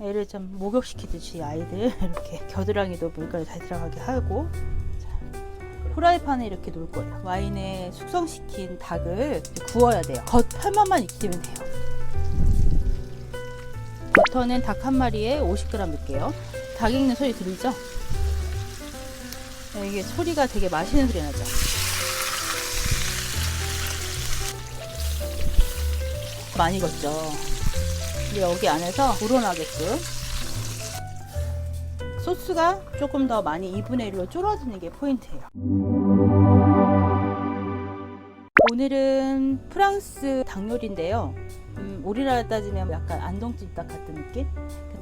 애를 좀 목욕시키듯이 아이들 이렇게 겨드랑이도 물까지 잘 들어가게 하고, 프라이팬에 이렇게 놓을 거예요. 와인에 숙성시킨 닭을 구워야 돼요. 겉표면만 익히면 돼요. 버터는 닭 한 마리에 50g 넣을게요. 닭 익는 소리 들리죠? 이게 소리가 되게 맛있는 소리 나죠? 많이 익었죠? 근데 여기 안에서 우러나게끔 소스가 조금 더 많이 2분의 1로 줄어드는 게 포인트예요. 오늘은 프랑스 닭 요리인데요. 우리나라 따지면 약간 안동찜닭 같은 느낌?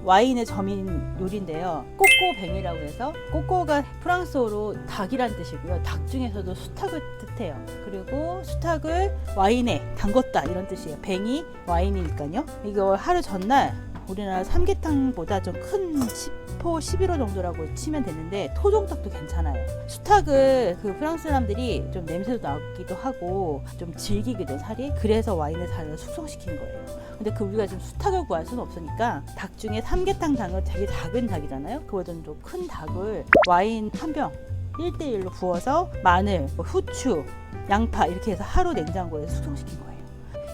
와인의 점인 요리인데요. 꼬꼬뱅이라고 해서, 꼬꼬가 프랑스어로 닭이란 뜻이고요. 닭 중에서도 수탉을 뜻해요. 그리고 수탉을 와인에 담궜다 이런 뜻이에요. 뱅이 와인이니까요. 이거 하루 전날 우리나라 삼계탕보다 좀 큰 10호, 11호 정도라고 치면 되는데, 토종닭도 괜찮아요. 수탉을 그 프랑스 사람들이 좀 냄새도 나기도 하고 좀 질기거든, 살이. 그래서 와인을 잘 숙성시킨 거예요. 근데 우리가 지금 수탉을 구할 수는 없으니까 닭 중에 삼계탕 닭은 되게 작은 닭이잖아요. 그거보다는 좀 큰 닭을 와인 한 병 1대1로 부어서 마늘, 후추, 양파 이렇게 해서 하루 냉장고에 숙성시킨 거예요.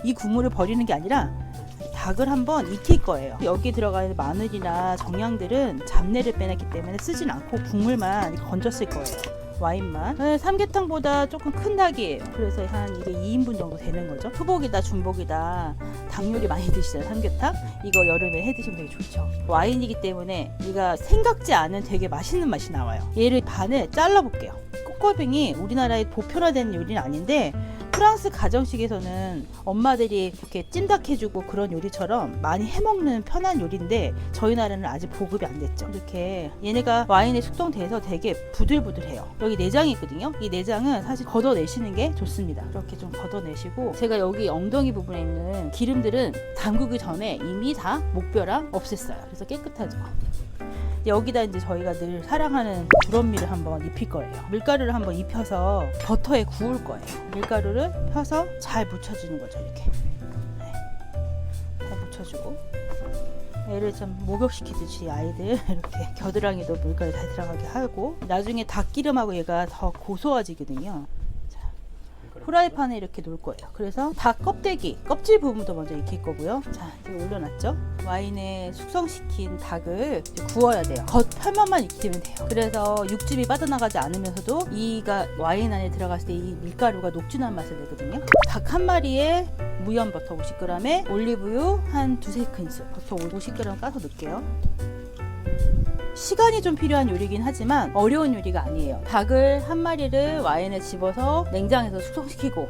이 국물을 버리는 게 아니라 닭을 한번 익힐 거예요. 여기 들어가는 마늘이나 정향들은 잡내를 빼냈기 때문에 쓰진 않고 국물만 건졌을 거예요. 와인만. 삼계탕보다 조금 큰 닭이에요. 그래서 한 이게 2인분 정도 되는 거죠. 초복이다 중복이다 닭 요리 많이 드시잖아요. 삼계탕 이거 여름에 해 드시면 되게 좋죠. 와인이기 때문에 얘가 생각지 않은 되게 맛있는 맛이 나와요. 얘를 반을 잘라 볼게요. 꼬꼬뱅이 우리나라에 보편화된 요리는 아닌데, 프랑스 가정식에서는 엄마들이 이렇게 찜닭 해주고 그런 요리처럼 많이 해먹는 편한 요리인데, 저희 나라는 아직 보급이 안 됐죠. 이렇게 얘네가 와인에 숙성돼서 되게 부들부들해요. 여기 내장이 있거든요. 이 내장은 사실 걷어내시는 게 좋습니다. 이렇게 좀 걷어내시고, 제가 여기 엉덩이 부분에 있는 기름들은 담그기 전에 이미 다 목뼈랑 없앴어요. 그래서 깨끗하죠. 여기다 이제 저희가 늘 사랑하는 두런밀을 한번 입힐 거예요. 밀가루를 한번 입혀서 버터에 구울 거예요. 밀가루를 펴서 잘 묻혀주는 거죠. 이렇게 잘 묻혀주고, 애를 좀 목욕시키듯이 아이들 이렇게 겨드랑이도 물까지 잘 들어가게 하고, 나중에 닭기름하고 얘가 더 고소해지거든요. 프라이팬에 이렇게 놓을 거예요. 그래서 닭 껍데기, 껍질 부분도 먼저 익힐 거고요. 자, 이제 올려놨죠? 와인에 숙성시킨 닭을 구워야 돼요. 겉표면만 익히면 돼요. 그래서 육즙이 빠져나가지 않으면서도 이가 와인 안에 들어갔을 때 이 밀가루가 녹진한 맛을 내거든요. 닭 한 마리에 무염 버터 50g에 올리브유 한 2-3큰술, 버터 50g 까서 넣을게요. 시간이 좀 필요한 요리긴 하지만 어려운 요리가 아니에요. 닭을 한 마리를 와인에 집어서 냉장에서 숙성시키고,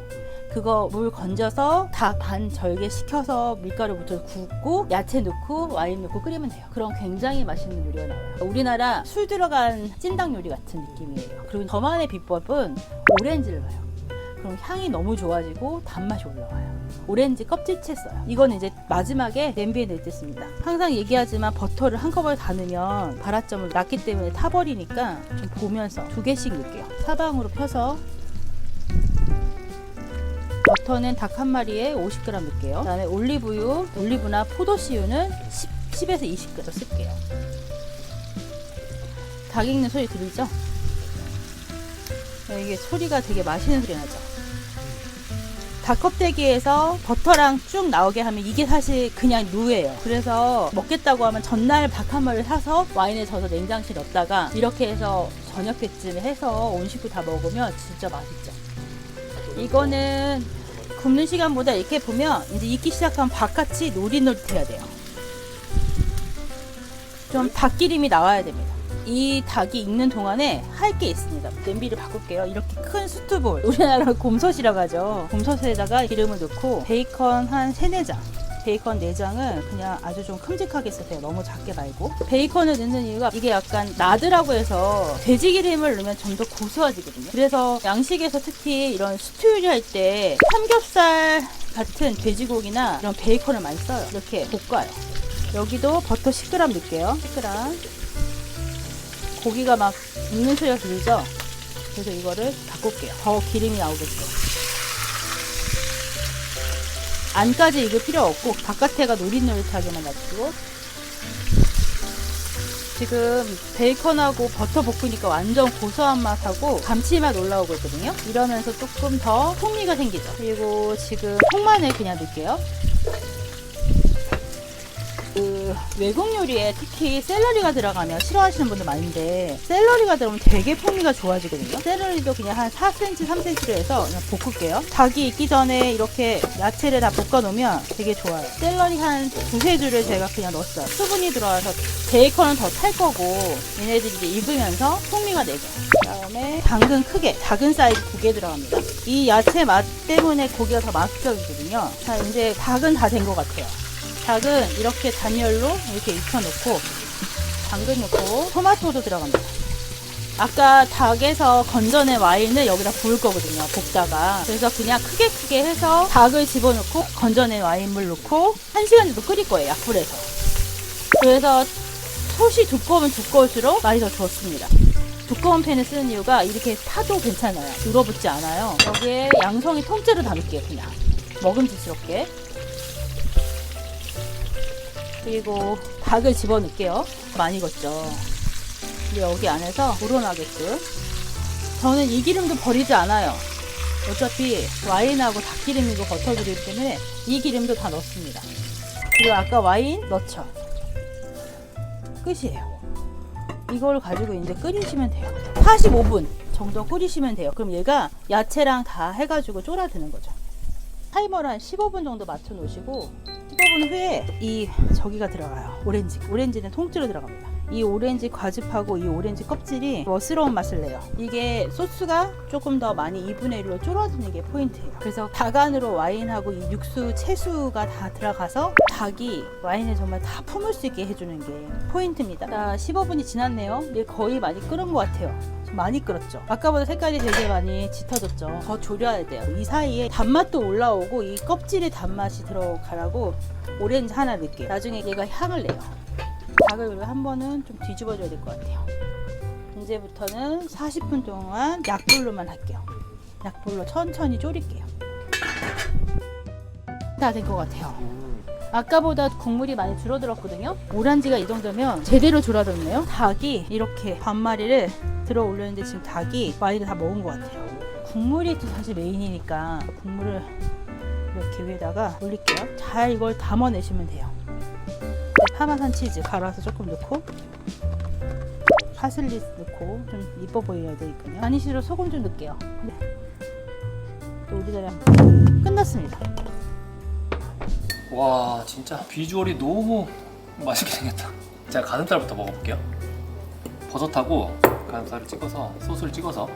그거 물 건져서 닭 반 절개 식혀서 밀가루 묻혀서 굽고, 야채 넣고 와인 넣고 끓이면 돼요. 그럼 굉장히 맛있는 요리가 나와요. 우리나라 술 들어간 찜닭 요리 같은 느낌이에요. 그리고 저만의 비법은 오렌지를 넣어요. 그럼 향이 너무 좋아지고 단맛이 올라와요. 오렌지 껍질채 써요. 이거는 이제 마지막에 냄비에 넣을 때 씁니다. 항상 얘기하지만 버터를 한꺼번에 다 넣으면 발화점을 낮기 때문에 타버리니까 좀 보면서 2개씩 넣을게요. 사방으로 펴서. 버터는 닭 한 마리에 50g 넣을게요. 그 다음에 올리브나 포도씨유는 10에서 20g 쓸게요. 닭 익는 소리 들리죠? 이게 소리가 되게 맛있는 소리 나죠? 닭 껍데기에서 버터랑 쭉 나오게 하면 이게 사실 그냥 루예요. 그래서 먹겠다고 하면 전날 닭 한 마리를 사서 와인에 져서 냉장실에 넣었다가 이렇게 해서 저녁 때쯤에 해서 온 식구 다 먹으면 진짜 맛있죠. 이거는 굽는 시간보다 이렇게 보면 이제 익기 시작하면 바깥이 노릇노릇해야 돼요. 좀 닭기름이 나와야 됩니다. 이 닭이 익는 동안에 할 게 있습니다. 냄비를 바꿀게요. 이렇게 큰 수트볼, 우리나라 곰솥이라고 하죠. 곰솥에다가 기름을 넣고 베이컨 한 3-4장, 베이컨 4장을 그냥 아주 좀 큼직하게 쓰세요. 너무 작게 말고. 베이컨을 넣는 이유가 이게 약간 나드라고 해서 돼지 기름을 넣으면 좀 더 고소해지거든요. 그래서 양식에서 특히 이런 스튜 요리할 때 삼겹살 같은 돼지고기나 이런 베이컨을 많이 써요. 이렇게 볶아요. 여기도 버터 10g 넣을게요. 10g. 고기가 막 익는 소리가 들리죠? 그래서 이거를 바꿀게요. 더 기름이 나오겠죠. 안까지 익을 필요 없고 바깥에가 노릇노릇하게만 놔두고, 지금 베이컨하고 버터 볶으니까 완전 고소한 맛하고 감칠맛 올라오고 있거든요. 이러면서 조금 더 풍미가 생기죠. 그리고 지금 통마늘 그냥 넣을게요. 외국 요리에 특히 샐러리가 들어가면 싫어하시는 분들 많은데 샐러리가 들어가면 되게 풍미가 좋아지거든요. 샐러리도 그냥 한 4cm, 3cm로 해서 그냥 볶을게요. 닭이 익기 전에 이렇게 야채를 다 볶아 놓으면 되게 좋아요. 샐러리 한 두세 줄을 제가 그냥 넣었어요. 수분이 들어와서 베이컨은 더 탈 거고 얘네들이 이제 익으면서 풍미가 내죠. 그다음에 당근 크게 작은 사이즈 2개 들어갑니다. 이 야채 맛 때문에 고기가 더 맛있거든요. 자, 이제 닭은 다 된 것 같아요. 닭은 이렇게 단열로 이렇게 익혀놓고 당근 넣고 토마토도 들어갑니다. 아까 닭에서 건져낸 와인을 여기다 부을 거거든요. 볶다가. 그래서 그냥 크게 해서 닭을 집어넣고 건져낸 와인물 넣고 1시간 정도 끓일 거예요. 약불에서. 그래서 솥이 두꺼우면 두꺼울수록 맛이 더 좋습니다. 두꺼운 팬을 쓰는 이유가 이렇게 타도 괜찮아요. 눌어붙지 않아요. 여기에 양송이 통째로 담을게요. 그냥 먹음직스럽게. 그리고 닭을 집어넣을게요. 많이 익었죠. 근데 여기 안에서 우러나게끔. 저는 이 기름도 버리지 않아요. 어차피 와인하고 닭기름이고 버터기름이기 때문에 이 기름도 다 넣습니다. 그리고 아까 와인 넣죠. 끝이에요. 이걸 가지고 이제 끓이시면 돼요. 45분 정도 끓이시면 돼요. 그럼 얘가 야채랑 다 해가지고 쫄아드는 거죠. 타이머를 한 15분 정도 맞춰 놓으시고 15분 후에 이 저기가 들어가요. 오렌지는 통째로 들어갑니다. 이 오렌지 과즙하고 이 오렌지 껍질이 멋스러운 맛을 내요. 이게 소스가 조금 더 많이 2분의 1로 줄어드는 게 포인트예요. 그래서 닭 안으로 와인하고 이 육수, 채수가 다 들어가서 닭이 와인을 정말 다 품을 수 있게 해주는 게 포인트입니다. 자, 15분이 지났네요. 이게 거의 많이 끓은 것 같아요. 많이 끓었죠. 아까보다 색깔이 되게 많이 짙어졌죠. 더 졸여야 돼요. 이 사이에 단맛도 올라오고 이 껍질에 단맛이 들어가라고 오렌지 하나 넣을게요. 나중에 얘가 향을 내요. 닭을 한 번은 좀 뒤집어줘야 될 것 같아요. 이제부터는 40분 동안 약불로만 할게요. 약불로 천천히 졸일게요. 다 된 것 같아요. 아까보다 국물이 많이 줄어들었거든요. 오렌지가 이 정도면 제대로 졸아들었네요. 닭이 이렇게 반마리를 들어 올렸는데 지금 닭이 와인을 다 먹은 것 같아요. 국물이 또 사실 메인이니까 국물을 이렇게 위에다가 올릴게요. 잘 이걸 담아내시면 돼요. 파마산 치즈 갈아서 조금 넣고 파슬리 넣고 좀 이뻐 보여야 되니까요. 가니쉬로 소금 좀 넣을게요. 네. 또 우리나라 끝났습니다. 와, 진짜 비주얼이 너무 맛있게 생겼다. 제가 가슴살부터 먹어볼게요. 버섯하고 가슴살을 찍어서 소스를 찍어서